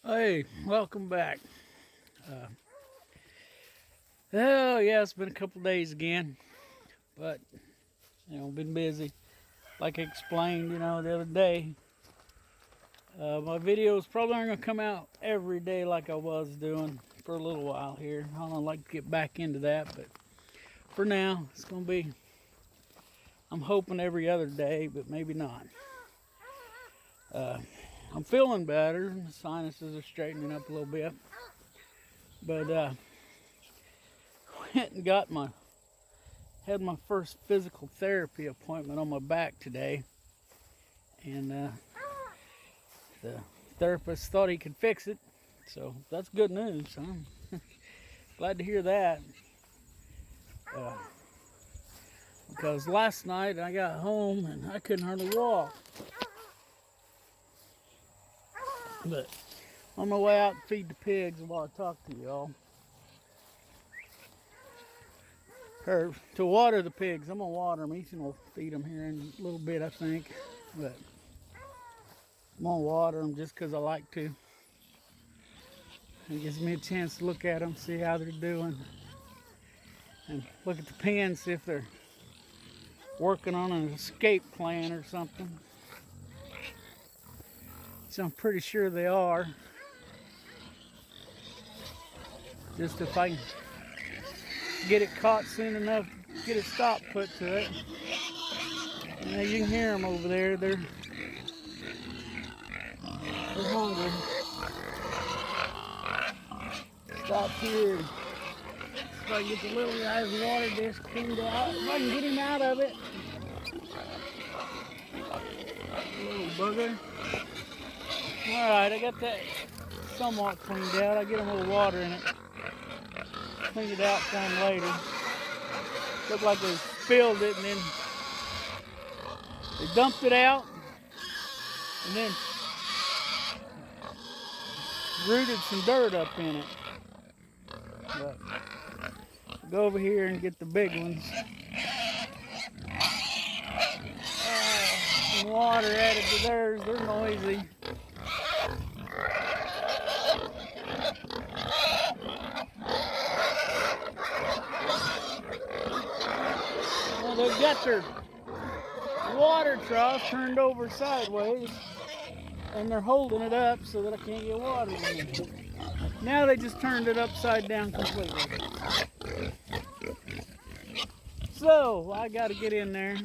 Hey, welcome back. Oh yeah, it's been a couple days again, but been busy. Like I explained, the other day, my videos probably aren't gonna come out every day like I was doing for a little while here. I don't like to get back into that, but for now, it's gonna be. I'm hoping every other day, but maybe not. I'm feeling better. My sinuses are straightening up a little bit, but went and had my first physical therapy appointment on my back today, and the therapist thought he could fix it, so that's good news. I'm glad to hear that, because last night I got home and I couldn't hardly walk. But on my way out to feed the pigs while I talk to y'all, or to water the pigs. I'm gonna water them. Ethan will feed them here in a little bit, I think. But I'm gonna water them just because I like to. It gives me a chance to look at them, see how they're doing, and look at the pen, see if they're working on an escape plan or something. So I'm pretty sure they are. Just if I can get it caught soon enough, get a stop put to it. You can hear them over there. They're hungry. Stop here. If I can get the little guy's water dish cleaned out, if I can get him out of it. Little bugger. Alright, I got that somewhat cleaned out. I'll get him a little water in it. Clean it out for him later. Looked like they spilled it and then they dumped it out and then rooted some dirt up in it. But I'll go over here and get the big ones. Some water added to theirs. They're noisy. Well, they've got their water trough turned over sideways, and they're holding it up so that I can't get water in it. Now they just turned it upside down completely. So I got to get in there.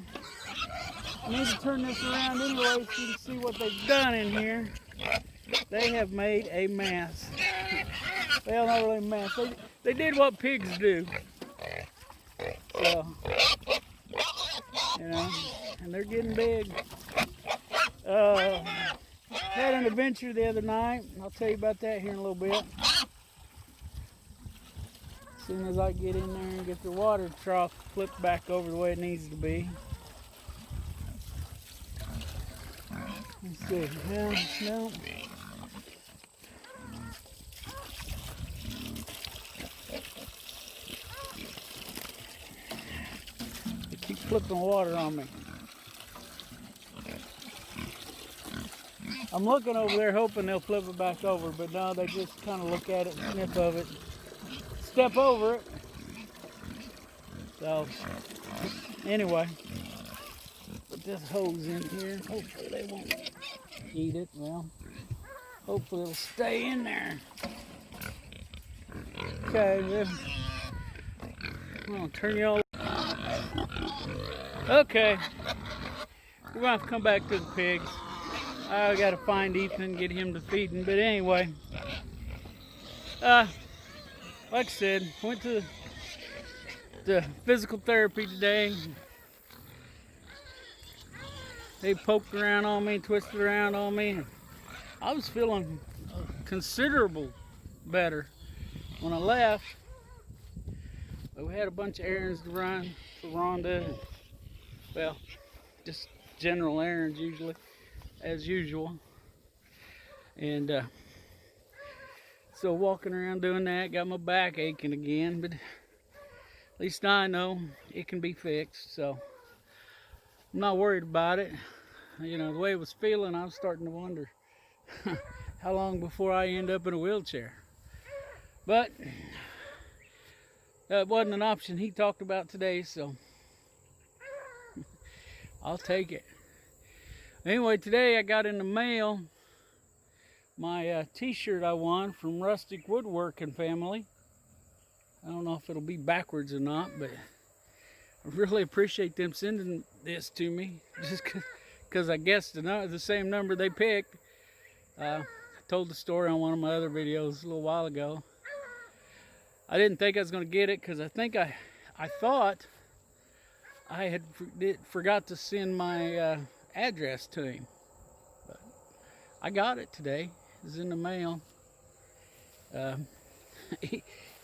I need to turn this around anyway so you can see what they've done in here. They have made a mess. Well, not really a mess. They did what pigs do. So, and they're getting big. Had an adventure the other night. I'll tell you about that here in a little bit. As soon as I get in there and get the water trough flipped back over the way it needs to be. Let's see. No. They keep flipping water on me. I'm looking over there hoping they'll flip it back over, but no, they just kind of look at it, sniff of it, step over it. So, anyway, put this hose in here. Hopefully they won't eat it. Well, hopefully it'll stay in there. Okay, then. I'm gonna turn you all. Okay, we're gonna have to come back to the pigs. I gotta find Ethan and get him to feeding. But anyway, like I said, went to the physical therapy today. They poked around on me, twisted around on me. I was feeling considerable better when I left. But we had a bunch of errands to run for Rhonda. Well, just general errands usually, as usual. And so walking around doing that, got my back aching again. But at least I know it can be fixed. So I'm not worried about it. The way it was feeling, I was starting to wonder how long before I end up in a wheelchair. But that wasn't an option he talked about today, so I'll take it. Anyway, today I got in the mail my t-shirt I won from Rustic Woodworking Family. I don't know if it'll be backwards or not, but I really appreciate them sending this to me, just because I guessed the same number they picked. I told the story on one of my other videos a little while ago. I didn't think I was going to get it because I thought I had forgot to send my address to him. But I got it today. It was in the mail.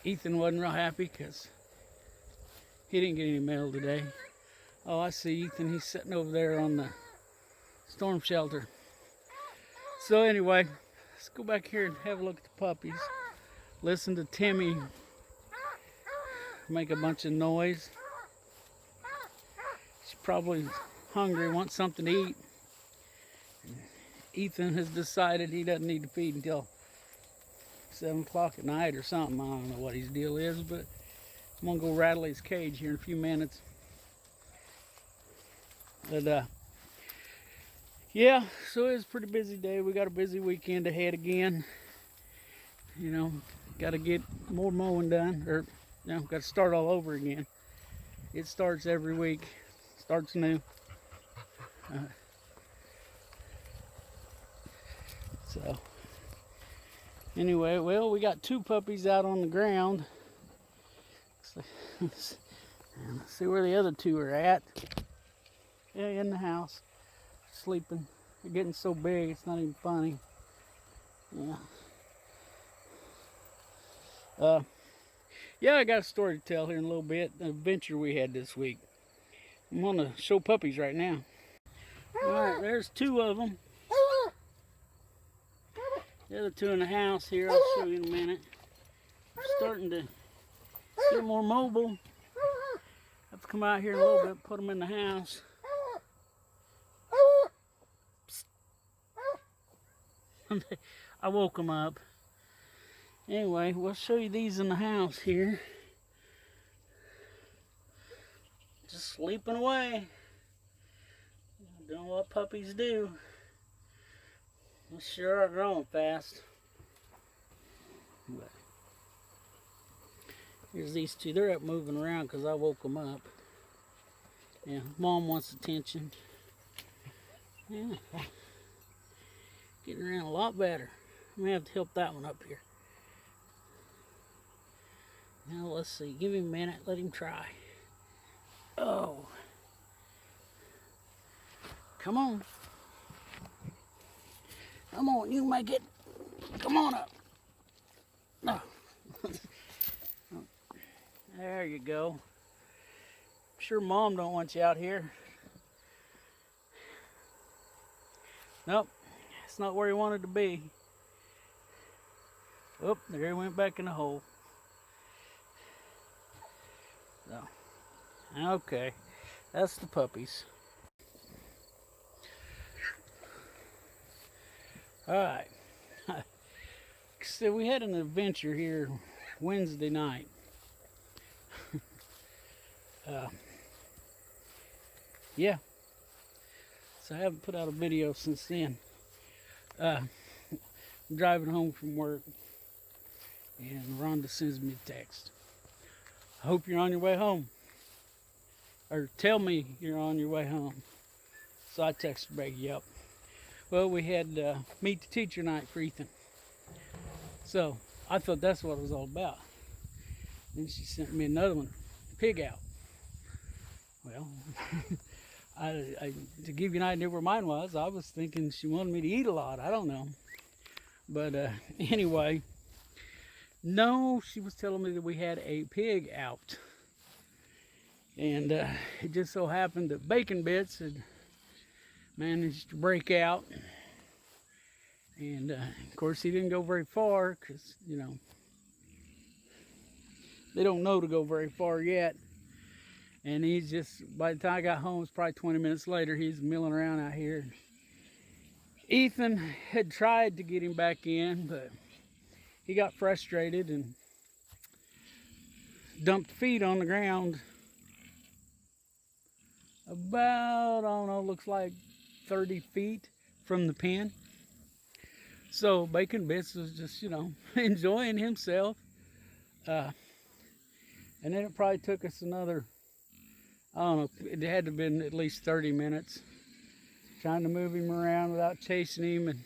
Ethan wasn't real happy because he didn't get any mail today. Oh, I see Ethan. He's sitting over there on the storm shelter. So anyway, let's go back here and have a look at the puppies. Listen to Timmy make a bunch of noise. She's probably hungry, wants something to eat. Ethan has decided he doesn't need to feed until 7 o'clock at night or something. I don't know what his deal is, but I'm gonna go rattle his cage here in a few minutes. But yeah, so it was a pretty busy day. We got a busy weekend ahead again. You know, got to get more mowing done, or you know, got to start all over again. It starts every week, starts new. So anyway, well, we got 2 puppies out on the ground. Let's see where the other 2 are at. Yeah, in the house, sleeping. They're getting so big, it's not even funny. Yeah. Yeah, I got a story to tell here in a little bit. An adventure we had this week. I'm gonna show puppies right now. All right, there's 2 of them. The other 2 in the house here, I'll show you in a minute. I'm starting to get more mobile. Have to come out here in a little bit, put them in the house. I woke them up. Anyway, we'll show you these in the house here. Just sleeping away. Doing what puppies do. They sure are growing fast. But here's these 2. They're up moving around because I woke them up. Yeah, Mom wants attention. Yeah. Getting around a lot better. I'm going to have to help that one up here. Now let's see. Give him a minute. Let him try. Oh. Come on. Come on. You make it. Come on up. No. There you go. I'm sure Mom don't want you out here. Nope. It's not where he wanted to be. Oh, there he went back in the hole. So, okay, that's the puppies. All right. So we had an adventure here Wednesday night. Yeah. So I haven't put out a video since then. I'm driving home from work, and Rhonda sends me a text. I hope you're on your way home. Or tell me you're on your way home. So I texted back, yep. Well, we had meet the teacher night for Ethan. So I thought that's what it was all about. Then she sent me another one, pig out. Well, to give you an idea where mine was, I was thinking she wanted me to eat a lot. I don't know. But anyway, no, she was telling me that we had a pig out. And it just so happened that Bacon Bits had managed to break out. And of course, he didn't go very far because, you know, they don't know to go very far yet. And he's just, by the time I got home, it's probably 20 minutes later, he's milling around out here. Ethan had tried to get him back in, but he got frustrated and dumped feed on the ground about, I don't know, looks like 30 feet from the pen. So Bacon Bits was just, you know, enjoying himself. And then it probably took us another, I don't know, it had to have been at least 30 minutes trying to move him around without chasing him. And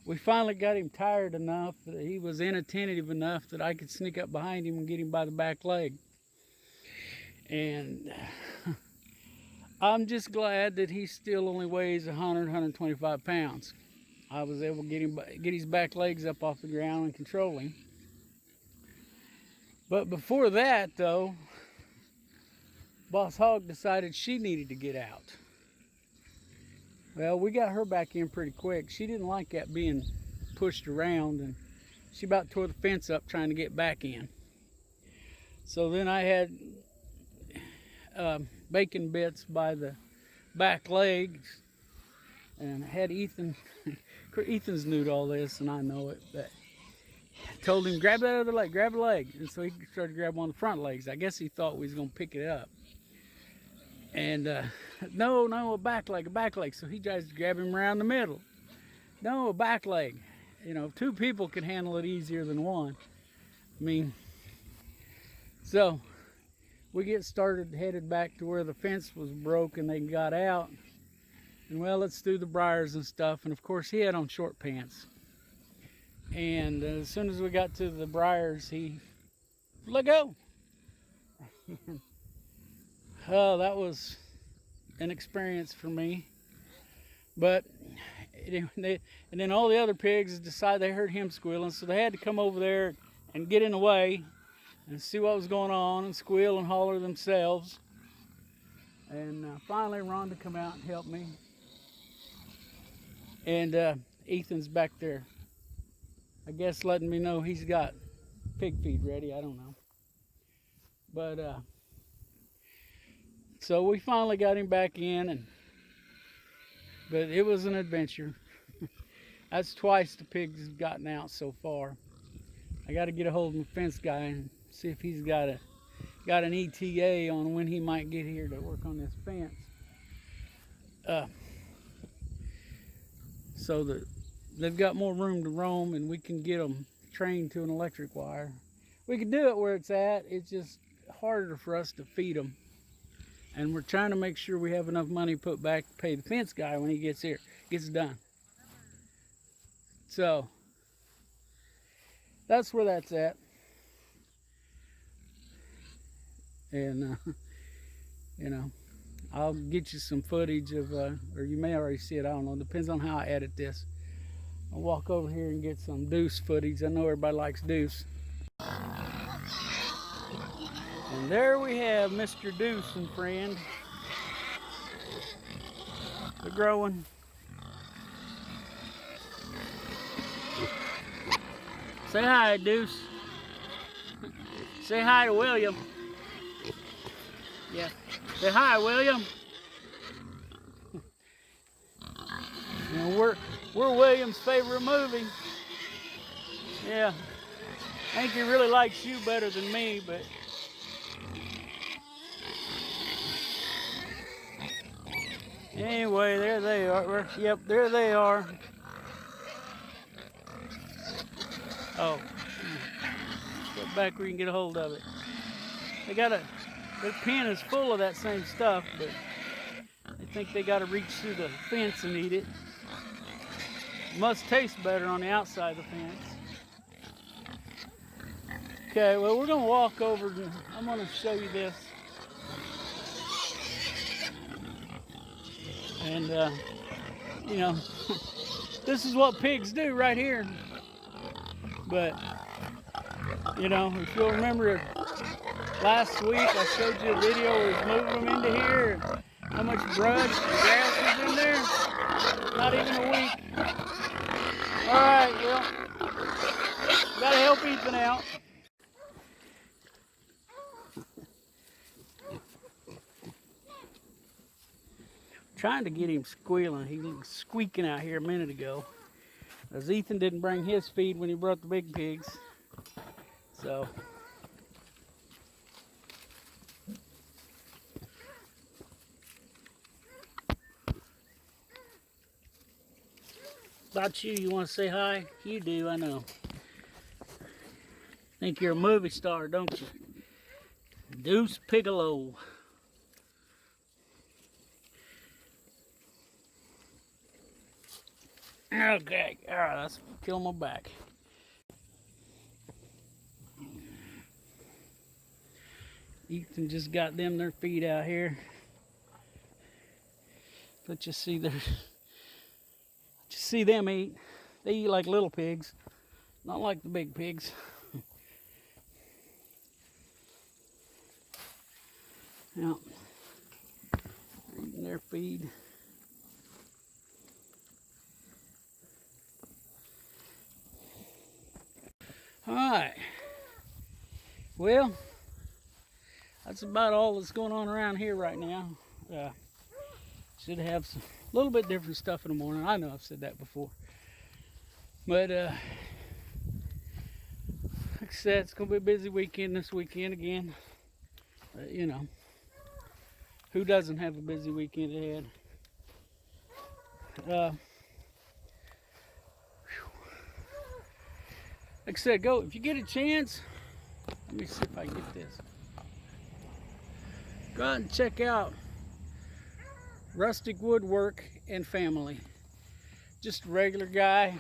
we finally got him tired enough that he was inattentive enough that I could sneak up behind him and get him by the back leg. And I'm just glad that he still only weighs 125 pounds. I was able to get his back legs up off the ground and control him. But before that, though, Boss Hog decided she needed to get out. Well, we got her back in pretty quick. She didn't like that being pushed around, and she about tore the fence up trying to get back in. So then I had Bacon Bits by the back legs, and I had Ethan. Ethan's new to all this, and I know it, but I told him, grab that other leg, grab a leg. And so he started to grab one of the front legs. I guess he thought we was going to pick it up. And no, a back leg, a back leg. So he tries to grab him around the middle. No, a back leg. You know, 2 people can handle it easier than one. I mean, so we get started, headed back to where the fence was broke and they got out. And well, it's through the briars and stuff. And of course, he had on short pants. And as soon as we got to the briars, he let go. Oh, that was an experience for me. But and then all the other pigs decided they heard him squealing, so they had to come over there and get in the way and see what was going on and squeal and holler themselves. And finally, Rhonda come out and helped me. And Ethan's back there, I guess, letting me know he's got pig feed ready. I don't know. But so we finally got him back in, but it was an adventure. That's twice the pigs have gotten out so far. I got to get a hold of the fence guy and see if he's got an ETA on when he might get here to work on this fence. So that they've got more room to roam and we can get them trained to an electric wire. We can do it where it's at. It's just harder for us to feed them. And we're trying to make sure we have enough money put back to pay the fence guy when he gets here, gets done. So that's where that's at. And you know, I'll get you some footage of, or you may already see it, I don't know, depends on how I edit this. I'll walk over here and get some deuce footage. I know everybody likes deuce. And there we have Mr. Deuce and friend. They're growing. Say hi, Deuce. Say hi to William. Yeah. Say hi, William. You know, we're William's favorite movie. Yeah. I think he really likes you better than me, but anyway, there they are. Yep, there they are. Oh, get back where you can get a hold of it. Their pen is full of that same stuff, but they think they got to reach through the fence and eat it. It must taste better on the outside of the fence. Okay, well, we're gonna walk over and I'm gonna show you this. And you know, this is what pigs do right here. But you know, if you'll remember last week I showed you a video where we was moving them into here, how much brush and grass was in there. Not even a week. All right, well, gotta help Ethan out. trying to get him squealing. He was squeaking out here a minute ago. As Ethan didn't bring his feed when he brought the big pigs. So about you want to say hi? You do, I know. Think you're a movie star, don't you? Deuce Piccolo. Okay, alright, let's kill my back. Ethan just got them their feet out here. But you see them eat. They eat like little pigs, not like the big pigs. Now, eating their feed. All right. Well, that's about all that's going on around here right now. Should have a little bit different stuff in the morning. I know I've said that before. But, like I said, it's going to be a busy weekend this weekend again. You know, who doesn't have a busy weekend ahead? Like I said, go if you get a chance. Let me see if I can get this. Go out and check out Rustic Woodwork and Family. Just a regular guy,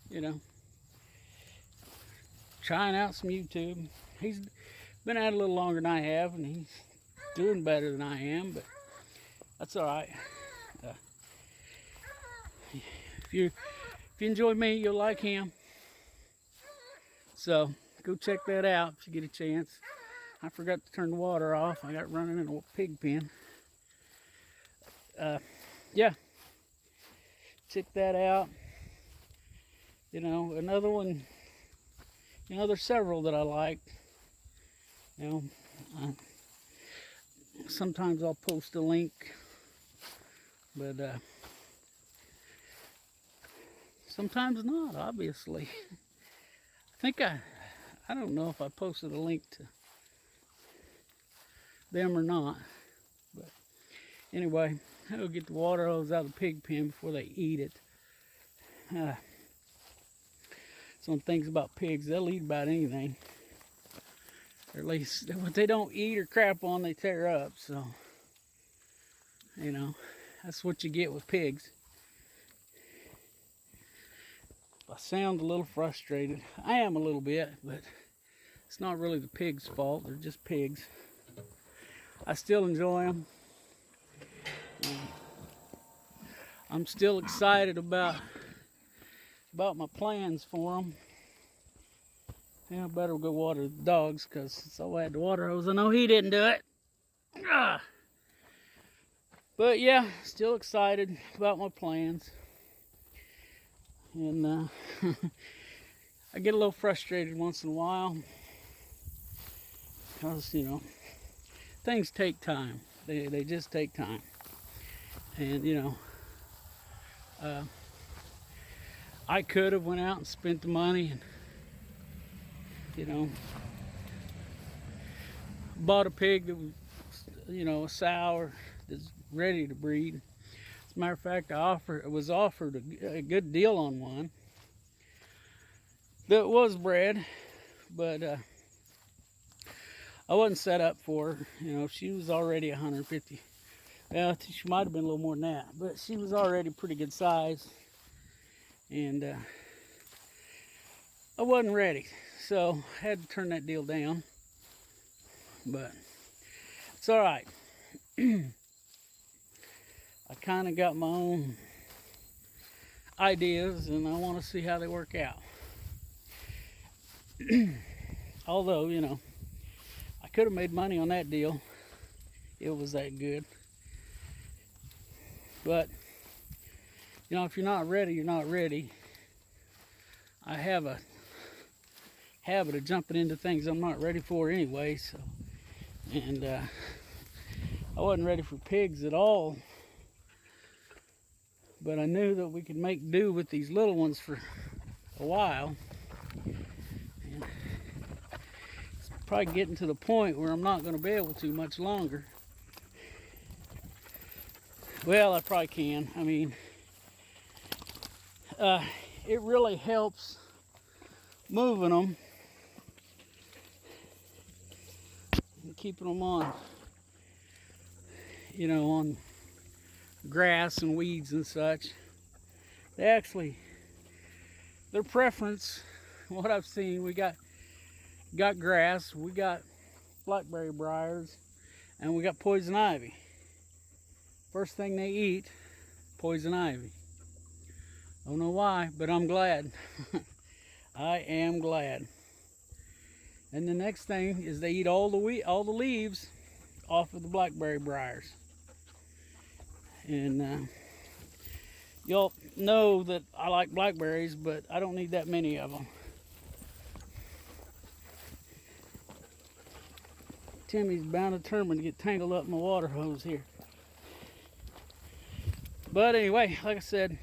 you know, trying out some YouTube. He's been at it a little longer than I have, and he's doing better than I am, but that's all right. If you enjoy me, you'll like him. So go check that out if you get a chance. I forgot to turn the water off. I got running in a pig pen. Yeah, check that out. You know, another one. You know, there's several that I like. You know, sometimes I'll post a link, but sometimes not, obviously. I don't know if I posted a link to them or not, but anyway, I'll get the water hose out of the pig pen before they eat it. Some things about pigs, they'll eat about anything. Or at least what they don't eat or crap on, they tear up. So, you know, that's what you get with pigs. I sound a little frustrated. I am a little bit, but it's not really the pigs' fault. They're just pigs. I still enjoy them. I'm still excited about my plans for them. Yeah, I better go water the dogs, because since I had the water hose, I know he didn't do it. But yeah, still excited about my plans. And I get a little frustrated once in a while, because, you know, things take time. They just take time. And, you know, I could have went out and spent the money and, you know, bought a pig that was, you know, a sow that's ready to breed. As a matter of fact, I was offered a good deal on one that was bred, but I wasn't set up for her. You know, she was already 150. Well, she might have been a little more than that, but she was already pretty good size, and I wasn't ready, so I had to turn that deal down. But it's all right. I kind of got my own ideas, and I want to see how they work out. Although, you know, I could have made money on that deal. It was that good. But, you know, if you're not ready, you're not ready. I have a habit of jumping into things I'm not ready for anyway, so. And I wasn't ready for pigs at all But I knew that we could make do with these little ones for a while. And it's probably getting to the point where I'm not going to be able to much longer. Well, I probably can. I mean, it really helps moving them and keeping them on, you know, on grass and weeds and such. They actually, their preference, what I've seen, we got grass, we got blackberry briars, and we got poison ivy. First thing they eat, poison ivy. I don't know why, but I'm glad. I am glad. And the next thing is they eat all the leaves off of the blackberry briars. And y'all know that I like blackberries, but I don't need that many of them. Timmy's bound determined to get tangled up in the water hose here. But anyway, like I said,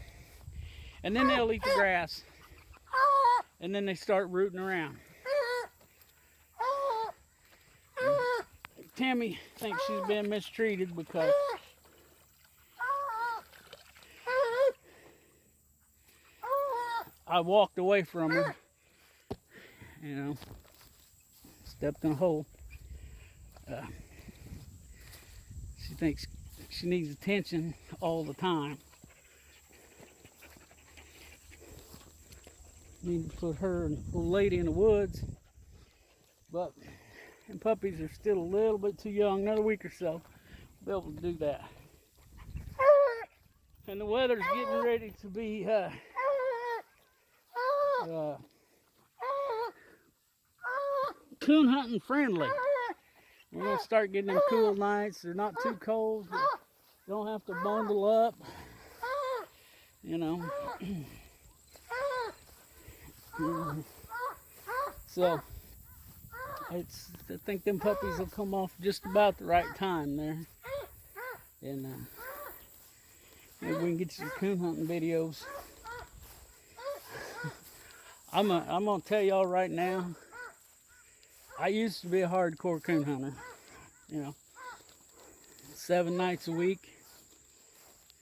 and then they'll eat the grass, and then they start rooting around. And Tammy thinks she's been mistreated because I walked away from her, you know, stepped in a hole. She thinks she needs attention all the time. Need to put her and the little lady in the woods, but and puppies are still a little bit too young. Another week or so, be able to do that. And the weather's getting ready to be coon hunting friendly. We're gonna start getting them cool nights. They're not too cold. Don't have to bundle up, you know. So I think them puppies will come off just about the right time there, and maybe we can get you some coon hunting videos. I'm gonna tell y'all right now, I used to be a hardcore coon hunter, you know, 7 nights a week.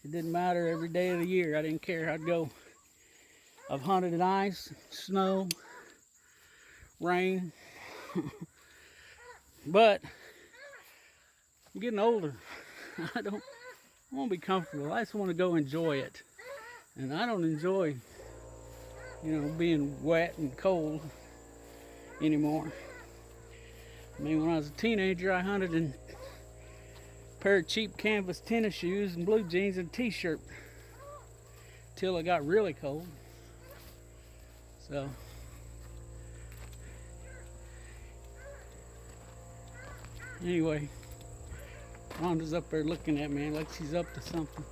It didn't matter, every day of the year. I didn't care. I'd go. I've hunted in ice, snow, rain, but I'm getting older. I want to be comfortable. I just want to go enjoy it, and I don't enjoy, you know, being wet and cold anymore. I mean, when I was a teenager, I hunted in a pair of cheap canvas tennis shoes and blue jeans and a t-shirt till it got really cold. So anyway, Rhonda's up there looking at me like she's up to something.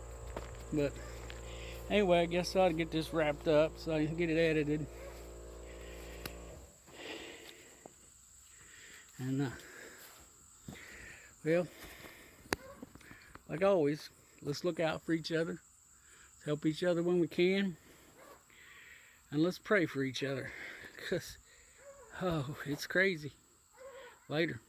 But anyway, I guess I ought to get this wrapped up so I can get it edited. And well, like always, let's look out for each other. Let's help each other when we can. And let's pray for each other. Because, oh, it's crazy. Later.